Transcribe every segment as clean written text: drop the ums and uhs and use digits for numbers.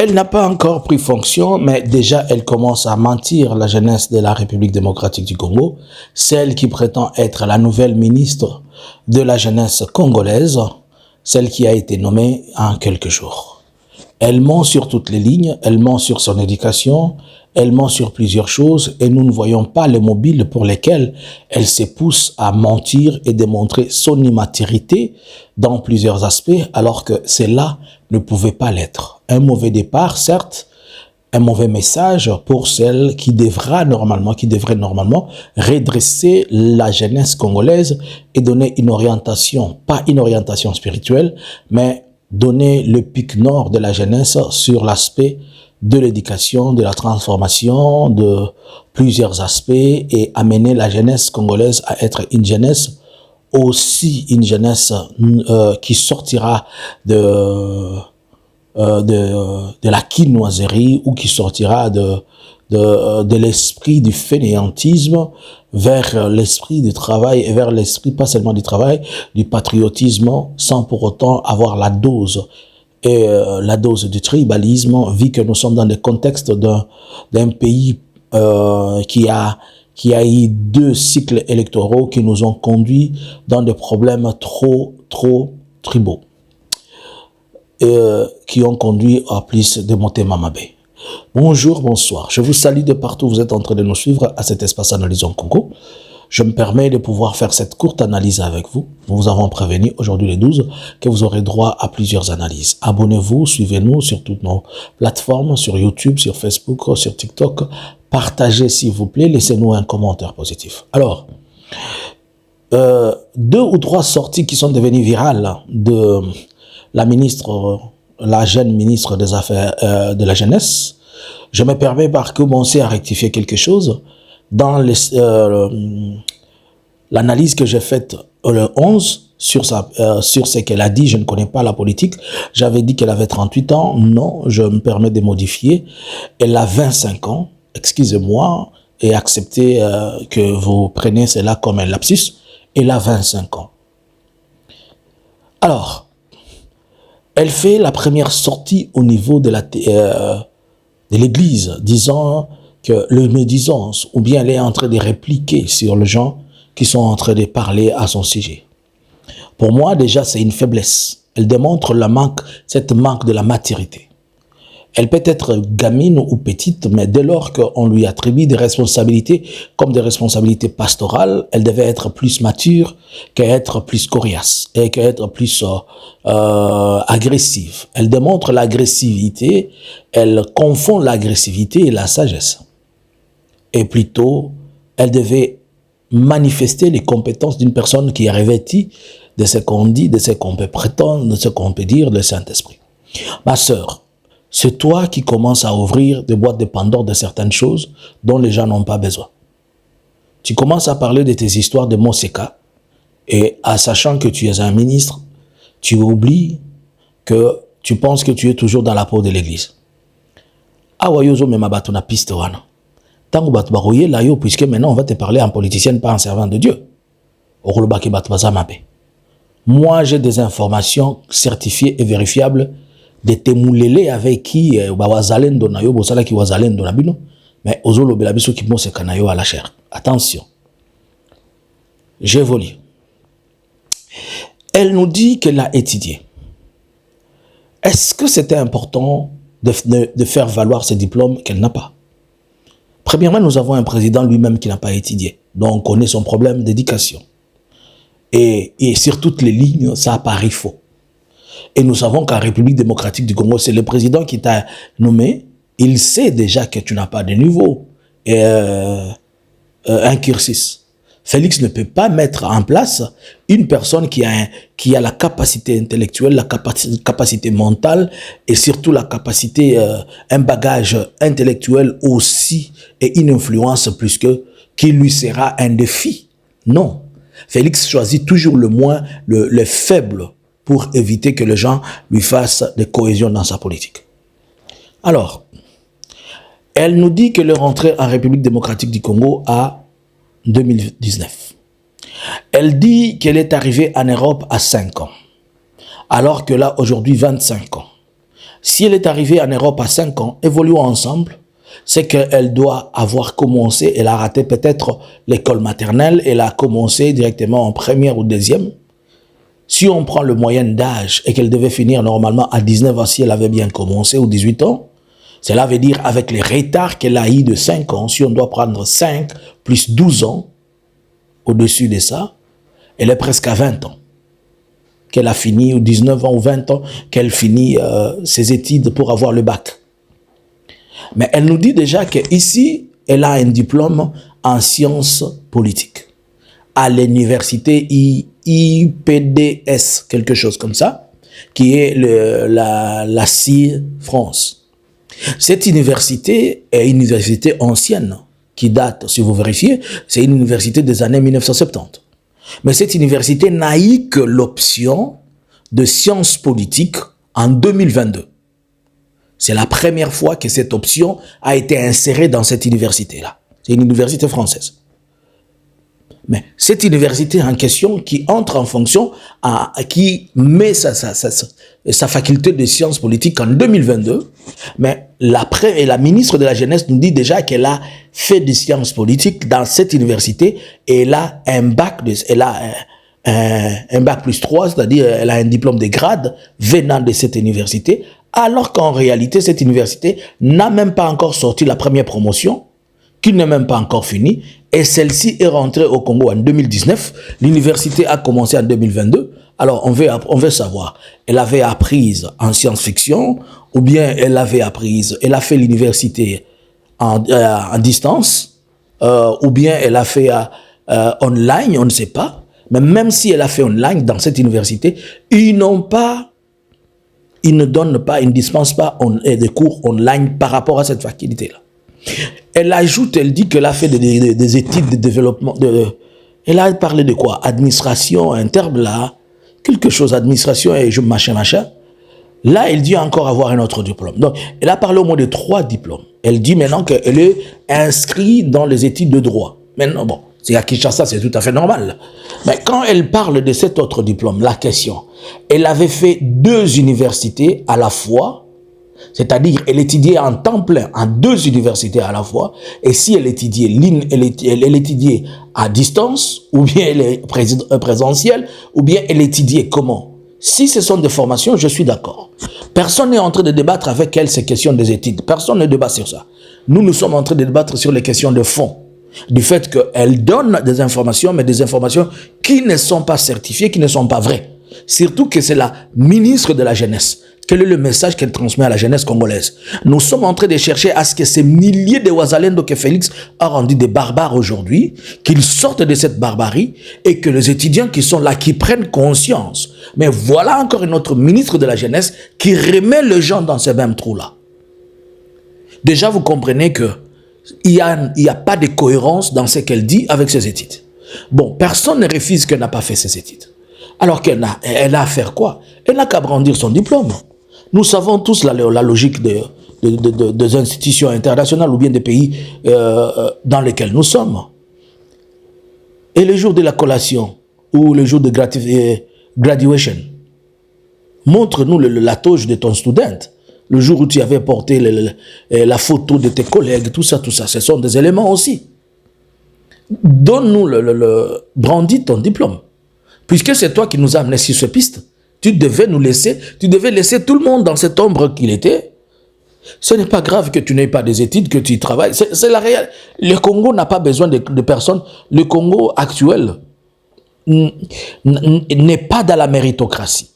Elle n'a pas encore pris fonction, mais déjà elle commence à mentir la jeunesse de la République démocratique du Congo, celle qui prétend être la nouvelle ministre de la jeunesse congolaise, celle qui a été nommée en quelques jours. Elle ment sur toutes les lignes, elle ment sur son éducation, elle ment sur plusieurs choses et nous ne voyons pas les mobiles pour lesquels elle se pousse à mentir et démontrer son immaturité dans plusieurs aspects alors que cela ne pouvait pas l'être. Un mauvais départ, certes, un mauvais message pour celle qui devrait normalement redresser la jeunesse congolaise et donner une orientation, pas une orientation spirituelle, mais donner le pic nord de la jeunesse sur l'aspect de l'éducation, de la transformation, de plusieurs aspects et amener la jeunesse congolaise à être une jeunesse aussi une jeunesse qui sortira de la quinoiserie ou qui sortira de l'esprit du fainéantisme vers l'esprit du travail et vers l'esprit pas seulement du travail, du patriotisme sans pour autant avoir la dose et la dose du tribalisme, vu que nous sommes dans le contexte d'un pays qui a eu 2 cycles électoraux qui nous ont conduits dans des problèmes trop tribaux, qui ont conduit à plus de Motema Mabe. Bonjour, bonsoir. Je vous salue de partout où vous êtes en train de nous suivre à cet espace Analysons Congo. Je me permets de pouvoir faire cette courte analyse avec vous. Nous vous avons prévenu aujourd'hui le 12 que vous aurez droit à plusieurs analyses. Abonnez-vous, suivez-nous sur toutes nos plateformes, sur YouTube, sur Facebook, sur TikTok. Partagez s'il vous plaît, laissez-nous un commentaire positif. Alors, 2 ou 3 sorties qui sont devenues virales de la ministre, la jeune ministre des Affaires de la Jeunesse. Je me permets par commencer à rectifier quelque chose. Dans l'analyse que j'ai faite le 11 sur ce qu'elle a dit, je ne connais pas la politique, j'avais dit qu'elle avait 38 ans, non, je me permets de modifier, elle a 25 ans, excusez-moi, et acceptez que vous preniez cela comme un lapsus, elle a 25 ans. Alors, elle fait la première sortie au niveau de l'église, disant que le médisance, ou bien elle est en train de répliquer sur les gens qui sont en train de parler à son sujet. Pour moi, déjà, c'est une faiblesse. Elle démontre cette manque de la maturité. Elle peut être gamine ou petite, mais dès lors qu'on lui attribue des responsabilités comme des responsabilités pastorales, elle devait être plus mature qu'être plus coriace et qu'être plus agressive. Elle démontre l'agressivité, elle confond l'agressivité et la sagesse. Et plutôt, elle devait manifester les compétences d'une personne qui est revêtie de ce qu'on dit, de ce qu'on peut prétendre, de ce qu'on peut dire, le Saint-Esprit. Ma sœur, c'est toi qui commences à ouvrir des boîtes de Pandore de certaines choses dont les gens n'ont pas besoin. Tu commences à parler de tes histoires de Moseka et en sachant que tu es un ministre, tu oublies que tu penses que tu es toujours dans la peau de l'église. Awayozo memabatu na piste wana. Tango batu baroye la yo, puisque maintenant on va te parler en politicienne, pas en servant de Dieu. Moi, j'ai des informations certifiées et vérifiables de temoulele avec qui wazalendo na yo bosala ki wazalendo na bino, mais ozolo belabiso ki moseka na yo à la chair. Attention. J'évolue. Elle nous dit qu'elle a étudié. Est-ce que c'était important de faire valoir ce diplôme qu'elle n'a pas? Premièrement, nous avons un président lui-même qui n'a pas étudié. Donc, on connaît son problème d'éducation. Et sur toutes les lignes, ça apparaît faux. Et nous savons qu'en République démocratique du Congo, c'est le président qui t'a nommé. Il sait déjà que tu n'as pas de niveau et un cursus. Félix ne peut pas mettre en place une personne qui a la capacité intellectuelle, la capacité mentale et surtout la capacité, un bagage intellectuel aussi et une influence plus qui lui sera un défi. Non. Félix choisit toujours le faible pour éviter que les gens lui fassent des cohésions dans sa politique. Alors, elle nous dit qu'elle est rentrée en République démocratique du Congo à 2019. Elle dit qu'elle est arrivée en Europe à 5 ans, alors que là, aujourd'hui, 25 ans. Si elle est arrivée en Europe à 5 ans, évoluons ensemble, c'est qu'elle doit avoir commencé, elle a raté peut-être l'école maternelle, elle a commencé directement en première ou deuxième. Si on prend le moyenne d'âge et qu'elle devait finir normalement à 19 ans si elle avait bien commencé ou 18 ans, cela veut dire avec les retards qu'elle a eu de 5 ans, si on doit prendre 5 plus 12 ans au-dessus de ça, elle est presque à 20 ans qu'elle a fini, ou 19 ans ou 20 ans qu'elle finit ses études pour avoir le bac. Mais elle nous dit déjà qu'ici, elle a un diplôme en sciences politiques à l'université IPDS, quelque chose comme ça, qui est la CIE France. Cette université est une université ancienne, qui date, si vous vérifiez, c'est une université des années 1970. Mais cette université n'a eu que l'option de sciences politiques en 2022. C'est la première fois que cette option a été insérée dans cette université-là. C'est une université française. Mais cette université en question qui entre en fonction, qui met sa faculté de sciences politiques en 2022, mais la ministre de la Jeunesse nous dit déjà qu'elle a fait des sciences politiques dans cette université et elle a un bac plus 3, c'est-à-dire elle a un diplôme de grade venant de cette université, alors qu'en réalité, cette université n'a même pas encore sorti la première promotion, qui n'est même pas encore finie, et celle-ci est rentrée au Congo en 2019, l'université a commencé en 2022, alors on veut savoir, elle avait apprise en science-fiction, ou bien elle a fait l'université en distance, ou bien elle a fait online, on ne sait pas, mais même si elle a fait online dans cette université, ils ne dispensent pas des cours online par rapport à cette faculté-là. Elle ajoute, elle dit qu'elle a fait des études de développement. Elle a parlé de quoi? Administration, un terme là, quelque chose, administration et machin. Là, elle dit encore avoir un autre diplôme. Donc, elle a parlé au moins de 3 diplômes. Elle dit maintenant qu'elle est inscrite dans les études de droit. Maintenant, bon, c'est à Kinshasa, c'est tout à fait normal. Mais quand elle parle de cet autre diplôme, la question, elle avait fait 2 universités à la fois, c'est-à-dire elle étudiait en temps plein en 2 universités à la fois, et si elle étudiait elle étudiait à distance, ou bien elle est présentielle, ou bien elle étudiait comment? Si ce sont des formations, je suis d'accord. Personne n'est en train de débattre avec elle ces questions des études. Personne ne débat sur ça. Nous sommes en train de débattre sur les questions de fond. Du fait qu'elle donne des informations, mais des informations qui ne sont pas certifiées, qui ne sont pas vraies. Surtout que c'est la ministre de la Jeunesse. Quel est le message qu'elle transmet à la jeunesse congolaise? Nous sommes en train de chercher à ce que ces milliers de Ouazalendo que Félix a rendu des barbares aujourd'hui, qu'ils sortent de cette barbarie et que les étudiants qui sont là, qui prennent conscience. Mais voilà encore une autre ministre de la Jeunesse qui remet les gens dans ces mêmes trous-là. Déjà, vous comprenez que il y a pas de cohérence dans ce qu'elle dit avec ses études. Bon, personne ne refuse qu'elle n'a pas fait ses études. Alors qu'elle a à faire quoi? Elle n'a qu'à brandir son diplôme. Nous savons tous la logique des institutions internationales ou bien des pays dans lesquels nous sommes. Et le jour de la collation ou le jour de graduation, montre-nous la toge de ton student. Le jour où tu avais porté la photo de tes collègues, tout ça, ce sont des éléments aussi. Donne-nous brandis ton diplôme. Puisque c'est toi qui nous as amenés sur cette piste, tu devais laisser tout le monde dans cette ombre qu'il était. Ce n'est pas grave que tu n'aies pas des études, que tu travailles. C'est la réalité. Le Congo n'a pas besoin de personnes. Le Congo actuel n'est pas dans la méritocratie.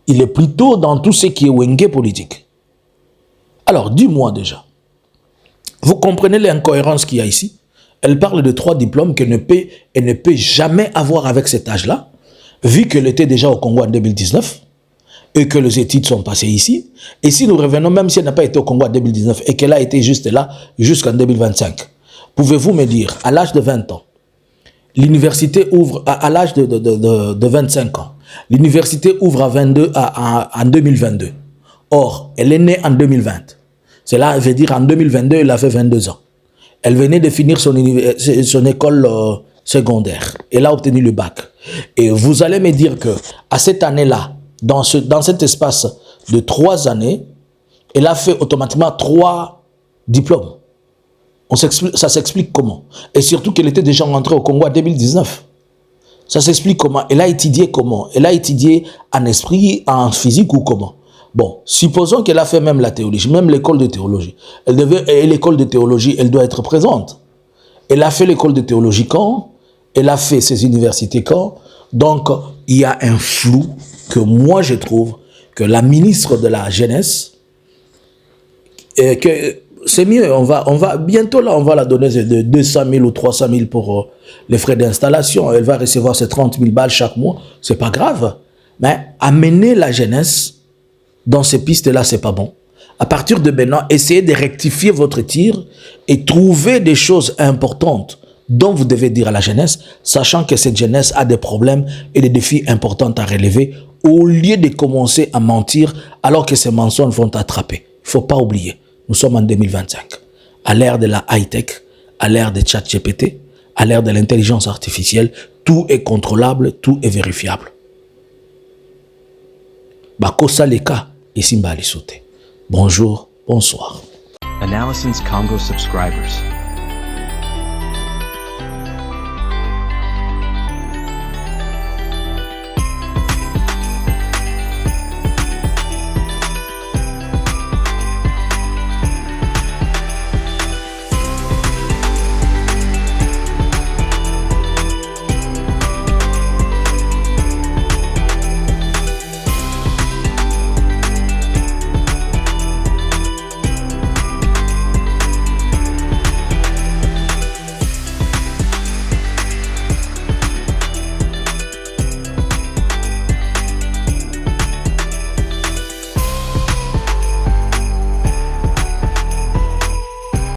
Il est plutôt dans tout ce qui est wenge politique. Alors, dis-moi déjà, vous comprenez l'incohérence qu'il y a ici? Elle parle de 3 diplômes qu'elle ne peut jamais avoir avec cet âge-là, vu qu'elle était déjà au Congo en 2019 et que les études sont passées ici. Et si nous revenons, même si elle n'a pas été au Congo en 2019 et qu'elle a été juste là jusqu'en 2025, pouvez-vous me dire, à l'âge de 20 ans, l'université ouvre, à l'âge de 25 ans, l'université ouvre en 2022. Or, elle est née en 2020. Cela veut dire en 2022, elle avait 22 ans. Elle venait de finir son école secondaire. Elle a obtenu le bac. Et vous allez me dire que à cette année-là, dans cet espace de 3 années, Elle a fait automatiquement 3 diplômes. Ça s'explique comment? Et surtout qu'elle était déjà rentrée au Congo en 2019. Ça s'explique comment? Elle a étudié comment? Elle a étudié en esprit, en physique ou comment? Bon, supposons qu'elle a fait même la théologie, même l'école de théologie. Et l'école de théologie, elle doit être présente. Elle a fait l'école de théologie quand? Elle a fait ses universités quand? Donc, il y a un flou que moi, je trouve que la ministre de la Jeunesse, que c'est mieux, on va bientôt là, on va la donner de 200 000 ou 300 000 pour les frais d'installation. Elle va recevoir ses 30 000 balles chaque mois. C'est pas grave. Mais amener la jeunesse dans ces pistes-là, c'est pas bon. À partir de maintenant, essayez de rectifier votre tir et trouver des choses importantes dont vous devez dire à la jeunesse, sachant que cette jeunesse a des problèmes et des défis importants à relever, au lieu de commencer à mentir alors que ces mensonges vont attraper. Il ne faut pas oublier, nous sommes en 2025, à l'ère de la high-tech, à l'ère de ChatGPT, à l'ère de l'intelligence artificielle, tout est contrôlable, tout est vérifiable. Bakosa Leka et Simba Alisote. Bonjour, bonsoir. Analysins Congo subscribers.